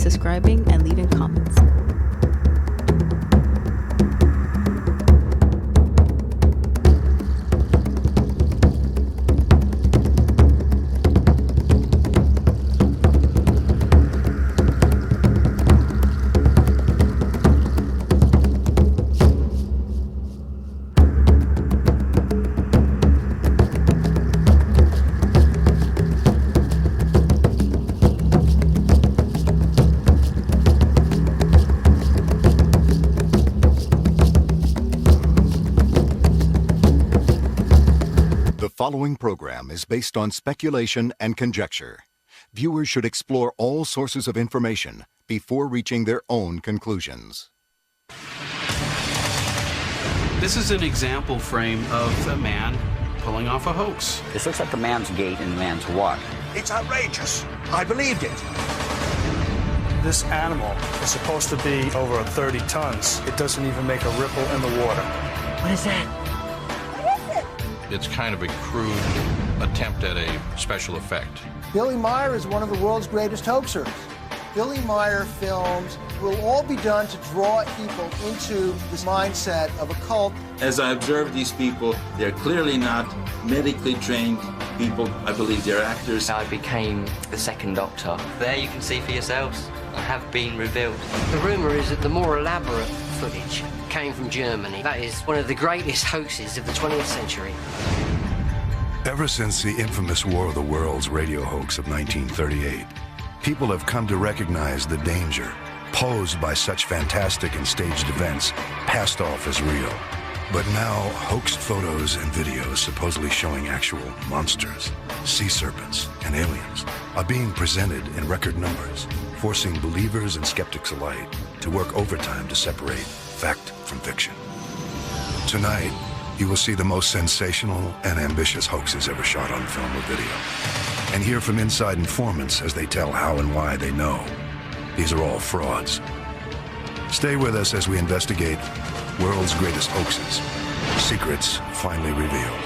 subscribing, and leaving comments. The following program is based on speculation and conjecture. Viewers should explore all sources of information before reaching their own conclusions. This is an example frame of a man pulling off a hoax. This looks like a man's gait and a man's walk. It's outrageous. I believed it. This animal is supposed to be over 30 tons. It doesn't even make a ripple in the water. What is that? It's kind of a crude attempt at a special effect. Billy Meyer is one of the world's greatest hoaxers. Billy Meyer films will all be done to draw people into this mindset of a cult. As I observe these people, they're clearly not medically trained people. I believe they're actors. I became the second Doctor. There you can see for yourselves. I have been revealed. The rumour is that the more elaborate footage came from Germany. That is one of the greatest hoaxes of the 20th century. Ever since the infamous War of the Worlds radio hoax of 1938, people have come to recognize the danger posed by such fantastic and staged events passed off as real. But now, hoaxed photos and videos supposedly showing actual monsters, sea serpents, and aliens are being presented in record numbers, forcing believers and skeptics alike to work overtime to separate fact from fiction. Tonight, you will see the most sensational and ambitious hoaxes ever shot on film or video, and hear from inside informants as they tell how and why they know. These are all frauds. Stay with us as we investigate world's greatest hoaxes, secrets finally revealed.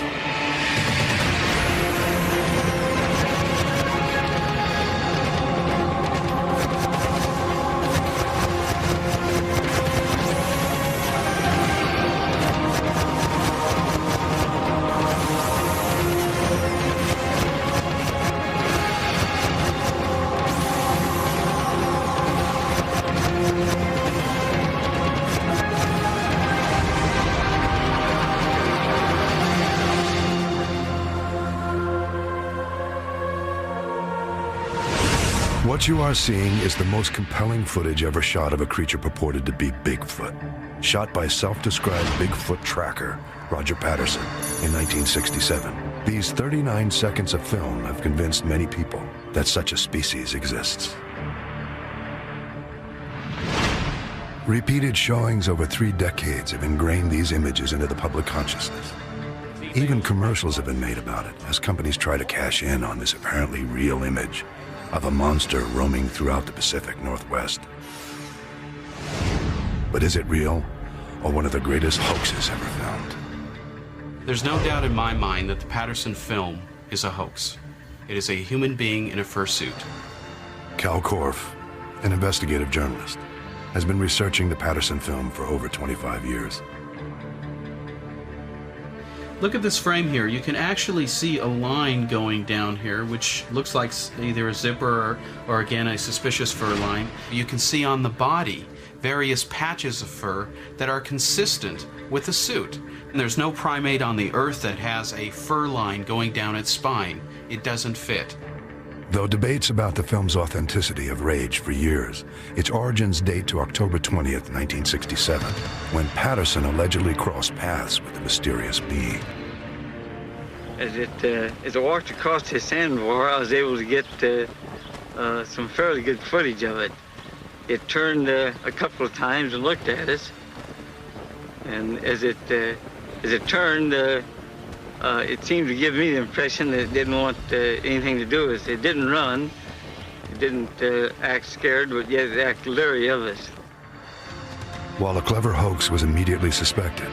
What you are seeing is the most compelling footage ever shot of a creature purported to be Bigfoot, shot by self-described Bigfoot tracker Roger Patterson in 1967. These 39 seconds of film have convinced many people that such a species exists. Repeated showings over 3 decades have ingrained these images into the public consciousness. Even commercials have been made about it as companies try to cash in on this apparently real image of a monster roaming throughout the Pacific Northwest. But is it real, or one of the greatest hoaxes ever found? There's no doubt in my mind that the Patterson film is a hoax. It is a human being in a fursuit. Cal Korff, an investigative journalist, has been researching the Patterson film for over 25 years. Look at this frame here. You can actually see a line going down here, which looks like either a zipper or again, a suspicious fur line. You can see on the body various patches of fur that are consistent with the suit. And there's no primate on the earth that has a fur line going down its spine. It doesn't fit. Though debates about the film's authenticity have raged for years, its origins date to October 20th, 1967, when Patterson allegedly crossed paths with the mysterious being. As I walked across the sandbar, I was able to get some fairly good footage of it. It turned a couple of times and looked at us, and as it turned, it seemed to give me the impression that it didn't want anything to do with us. It didn't run, it didn't act scared, but yet it acted leery of us. While a clever hoax was immediately suspected,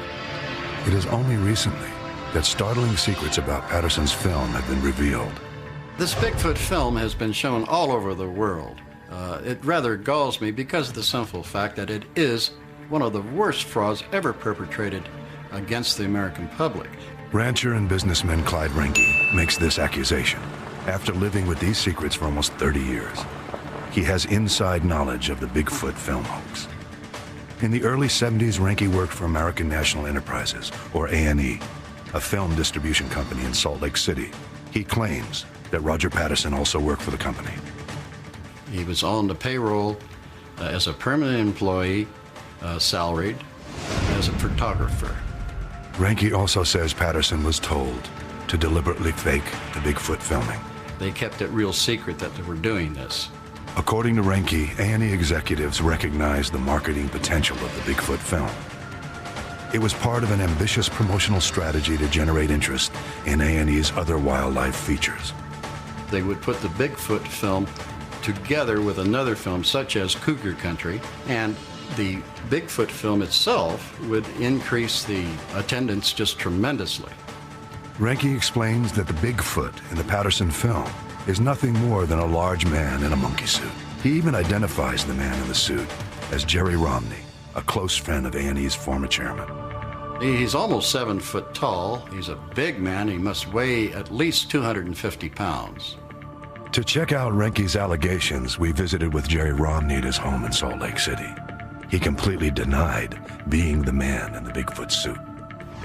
it is only recently that startling secrets about Patterson's film have been revealed. This Bigfoot film has been shown all over the world. It rather galls me because of the simple fact that it is one of the worst frauds ever perpetrated against the American public. Rancher and businessman Clyde Reinke makes this accusation after living with these secrets for almost 30 years. He has inside knowledge of the Bigfoot film hoax. In the early 70s, Reinke worked for American National Enterprises, or A.N.E., a film distribution company in Salt Lake City. He claims that Roger Patterson also worked for the company. He was on the payroll as a permanent employee, salaried, as a photographer. Reinke also says Patterson was told to deliberately fake the Bigfoot filming. They kept it real secret that they were doing this. According to Reinke, A.N.E. executives recognized the marketing potential of the Bigfoot film. It was part of an ambitious promotional strategy to generate interest in A&E's other wildlife features. They would put the Bigfoot film together with another film such as Cougar Country, and the Bigfoot film itself would increase the attendance just tremendously. Reinke explains that the Bigfoot in the Patterson film is nothing more than a large man in a monkey suit. He even identifies the man in the suit as Jerry Romney, a close friend of A&E's former chairman. He's almost 7 foot tall. He's a big man. He must weigh at least 250 pounds. To check out Reinke's allegations, we visited with Jerry Romney at his home in Salt Lake City. He completely denied being the man in the Bigfoot suit.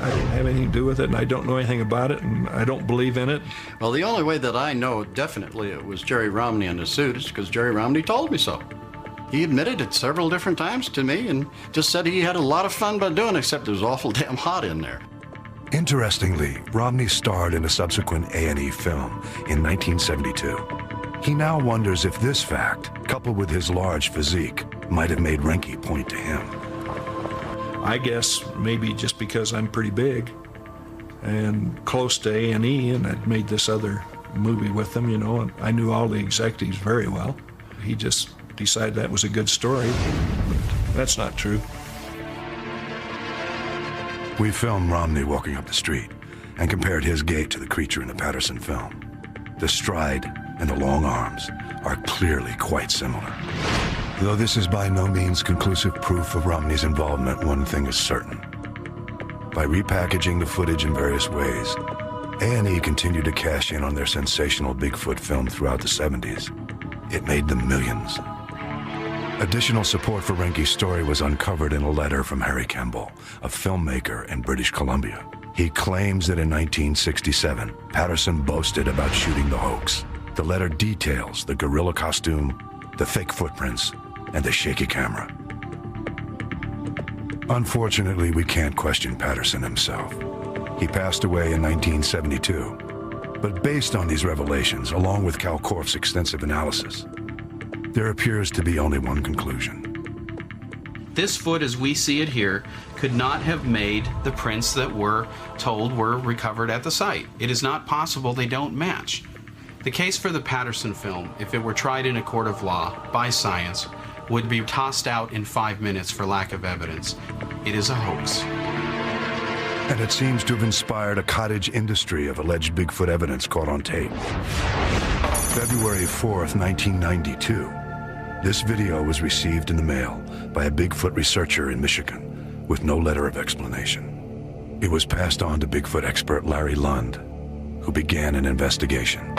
I didn't have anything to do with it, and I don't know anything about it, and I don't believe in it. Well, the only way that I know definitely it was Jerry Romney in the suit is because Jerry Romney told me so. He admitted it several different times to me and just said he had a lot of fun by doing it, except it was awful damn hot in there. Interestingly, Romney starred in a subsequent A&E film in 1972. He now wonders if this fact, coupled with his large physique, might have made Reinke point to him. I guess maybe just because I'm pretty big and close to A&E, and I'd made this other movie with them, you know, and I knew all the executives very well. He just decided that was a good story, but that's not true. We filmed Romney walking up the street and compared his gait to the creature in the Patterson film. The stride and the long arms are clearly quite similar. Though this is by no means conclusive proof of Romney's involvement, one thing is certain. By repackaging the footage in various ways, A&E continued to cash in on their sensational Bigfoot film throughout the 70s. It made them millions. Additional support for Reinke's story was uncovered in a letter from Harry Kemble, a filmmaker in British Columbia. He claims that in 1967, Patterson boasted about shooting the hoax. The letter details the gorilla costume, the fake footprints, and the shaky camera. Unfortunately, we can't question Patterson himself. He passed away in 1972. But based on these revelations, along with Cal Korff's extensive analysis, there appears to be only one conclusion. This foot, as we see it here, could not have made the prints that were told were recovered at the site. It is not possible they don't match. The case for the Patterson film, if it were tried in a court of law by science, would be tossed out in 5 minutes for lack of evidence. It is a hoax. And it seems to have inspired a cottage industry of alleged Bigfoot evidence caught on tape. February 4th, 1992. This video was received in the mail by a Bigfoot researcher in Michigan with no letter of explanation. It was passed on to Bigfoot expert Larry Lund, who began an investigation.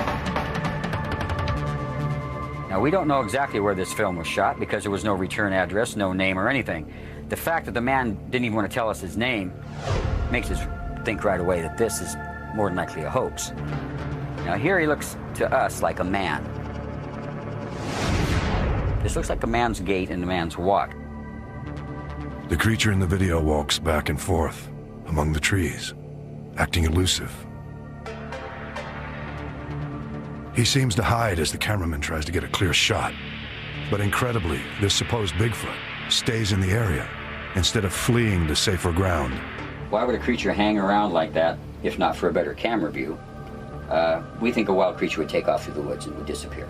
Now, we don't know exactly where this film was shot because there was no return address, no name or anything. The fact that the man didn't even want to tell us his name makes us think right away that this is more than likely a hoax. Now, here he looks to us like a man. This looks like a man's gait and a man's walk. The creature in the video walks back and forth among the trees, acting elusive. He seems to hide as the cameraman tries to get a clear shot. But incredibly, this supposed Bigfoot stays in the area instead of fleeing to safer ground. Why would a creature hang around like that if not for a better camera view? We think a wild creature would take off through the woods and would disappear.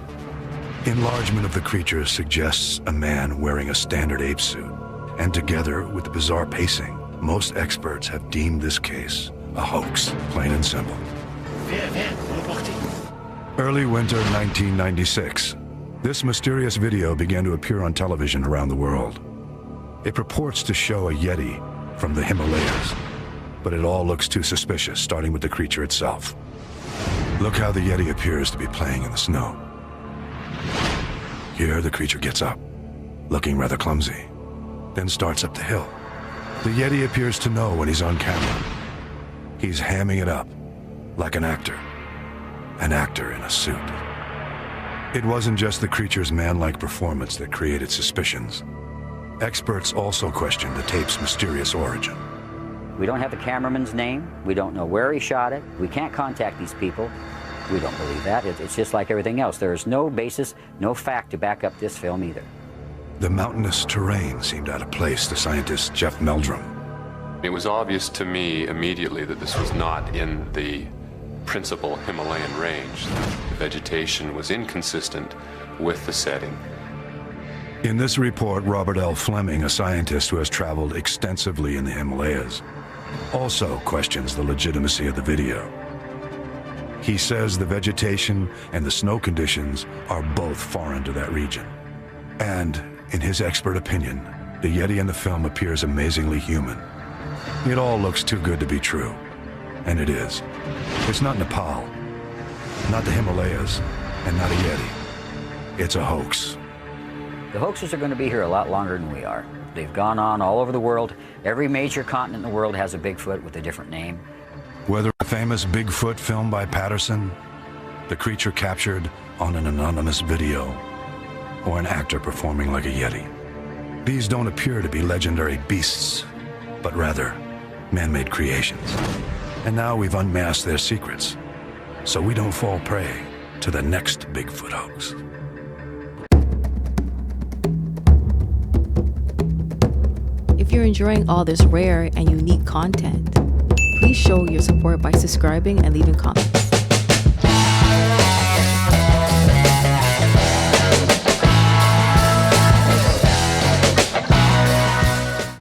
Enlargement of the creature suggests a man wearing a standard ape suit. And together with the bizarre pacing, most experts have deemed this case a hoax, plain and simple. Early winter 1996. This mysterious video began to appear on television around the world. It purports to show a Yeti from the Himalayas, but it all looks too suspicious, starting with the creature itself. Look how the Yeti appears to be playing in the snow. Here, the creature gets up, looking rather clumsy, then starts up the hill. The Yeti appears to know when he's on camera. He's hamming it up, like an actor in a suit. It wasn't just the creature's man-like performance that created suspicions. Experts also questioned the tape's mysterious origin. We don't have the cameraman's name. We don't know where he shot it. We can't contact these people. We don't believe that. It's just like everything else. There is no basis, no fact to back up this film either. The mountainous terrain seemed out of place to scientist Jeff Meldrum. It was obvious to me immediately that this was not in the principal Himalayan range. The vegetation was inconsistent with the setting. In this report, Robert L. Fleming, a scientist who has traveled extensively in the Himalayas, also questions the legitimacy of the video. He says the vegetation and the snow conditions are both foreign to that region. And, in his expert opinion, the Yeti in the film appears amazingly human. It all looks too good to be true. And it is. It's not Nepal, not the Himalayas, and not a Yeti. It's a hoax. The hoaxes are going to be here a lot longer than we are. They've gone on all over the world. Every major continent in the world has a Bigfoot with a different name. Whether a famous Bigfoot film by Patterson, the creature captured on an anonymous video, or an actor performing like a Yeti. These don't appear to be legendary beasts, but rather man-made creations. And now we've unmasked their secrets, so we don't fall prey to the next Bigfoot hoax. If you're enjoying all this rare and unique content, please show your support by subscribing and leaving comments.